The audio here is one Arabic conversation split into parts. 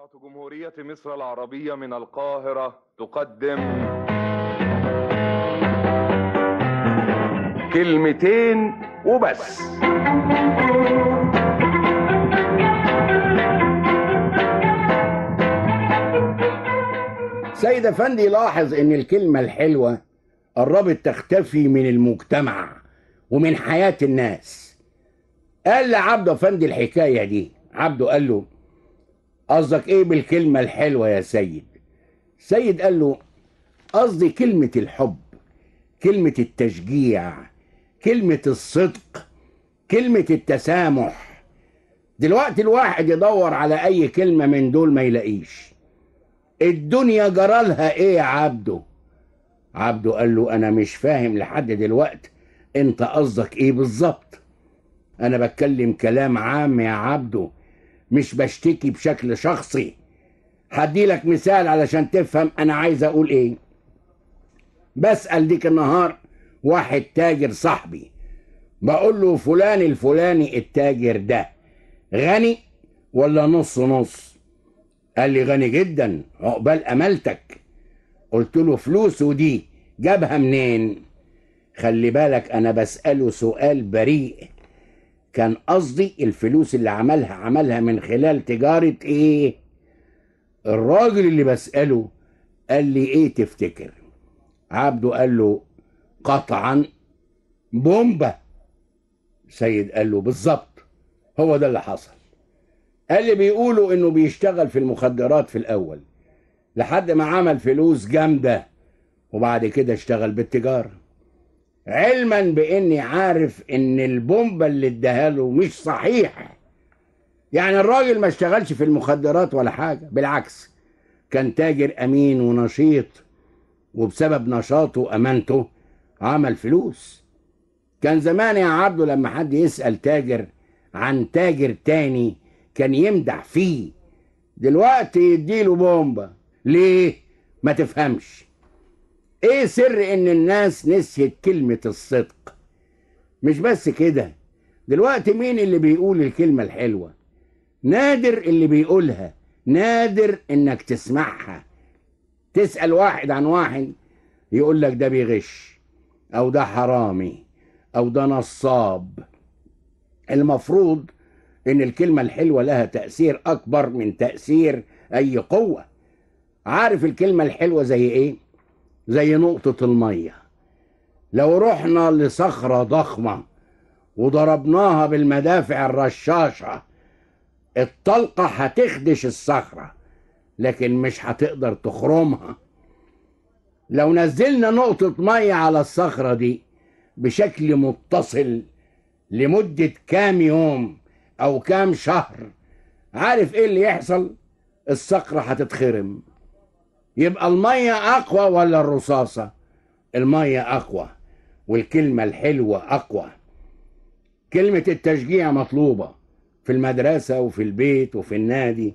إذاعة جمهورية مصر العربية من القاهرة تقدم كلمتين وبس. سيد أفندي لاحظ إن الكلمة الحلوة قربت تختفي من المجتمع ومن حياة الناس. قال لعبده أفندي الحكاية دي. عبده قال له: قصدك إيه بالكلمة الحلوة يا سيد؟ سيد قال له: قصدي كلمة الحب، كلمة التشجيع، كلمة الصدق، كلمة التسامح. دلوقتي الواحد يدور على أي كلمة من دول ما يلاقيش. الدنيا جرالها ايه يا عبده؟ عبده قال له: انا مش فاهم لحد دلوقتي انت قصدك ايه بالظبط. انا بتكلم كلام عام يا عبده، مش بشتكي بشكل شخصي. هديلك مثال علشان تفهم انا عايز اقول ايه. بسأل ديك النهار واحد تاجر صاحبي، بقول له: فلان الفلاني التاجر ده غني ولا نص نص؟ قال لي: غني جدا، عقبال امالتك. قلت له: فلوسه دي جابها منين؟ خلي بالك انا بسأله سؤال بريء. كان قصدي الفلوس اللي عملها من خلال تجارة ايه؟ الراجل اللي بسأله قال لي: ايه تفتكر؟ عبده قال له: قطعا بومبا. سيد قال له: بالظبط، هو ده اللي حصل. قال لي: بيقولوا انه بيشتغل في المخدرات في الاول لحد ما عمل فلوس جامدة، وبعد كده اشتغل بالتجارة، علما باني عارف ان البومبا اللي اداها له مش صحيح. يعني الراجل ما اشتغلش في المخدرات ولا حاجة، بالعكس كان تاجر امين ونشيط، وبسبب نشاطه وامانته عمل فلوس. كان زمان يا عبده لما حد يسأل تاجر عن تاجر تاني كان يمدح فيه، دلوقتي يديله بومبا. ليه؟ ما تفهمش. ايه سر ان الناس نسيت كلمة الصدق؟ مش بس كده، دلوقتي مين اللي بيقول الكلمة الحلوة؟ نادر اللي بيقولها، نادر انك تسمعها. تسأل واحد عن واحد يقول لك ده بيغش، او ده حرامي، او ده نصاب. المفروض ان الكلمة الحلوة لها تأثير اكبر من تأثير اي قوة. عارف الكلمة الحلوة زي ايه؟ زي نقطة المية. لو رحنا لصخرة ضخمة وضربناها بالمدافع الرشاشة، الطلقة هتخدش الصخرة لكن مش هتقدر تخرمها. لو نزلنا نقطة مية على الصخرة دي بشكل متصل لمدة كام يوم أو كام شهر، عارف إيه اللي يحصل؟ الصخرة هتتخرم. يبقى المية أقوى ولا الرصاصة؟ المية أقوى، والكلمة الحلوة أقوى. كلمة التشجيع مطلوبة في المدرسة وفي البيت وفي النادي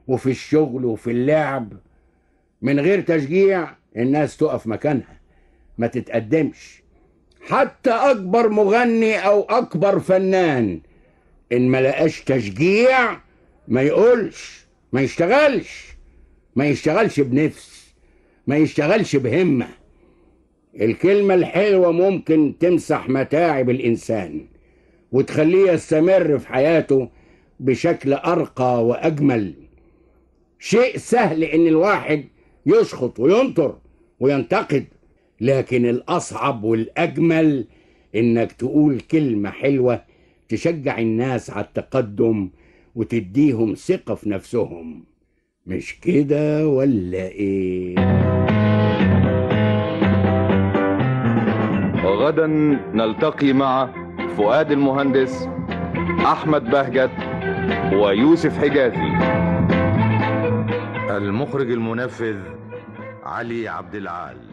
وفي الشغل وفي اللعب. من غير تشجيع الناس تقف مكانها، ما تتقدمش. حتى أكبر مغني أو أكبر فنان إن ما لقاش تشجيع ما يقولش، ما يشتغلش بنفس، ما يشتغلش بهمة. الكلمة الحلوة ممكن تمسح متاعب الإنسان وتخليه يستمر في حياته بشكل أرقى وأجمل. شيء سهل إن الواحد يشخط وينطر وينتقد، لكن الأصعب والأجمل إنك تقول كلمة حلوة تشجع الناس على التقدم وتديهم ثقة في نفسهم. مش كده ولا إيه؟ غدا نلتقي مع فؤاد المهندس، أحمد بهجت، ويوسف حجازي. المخرج المنفذ علي عبد العال.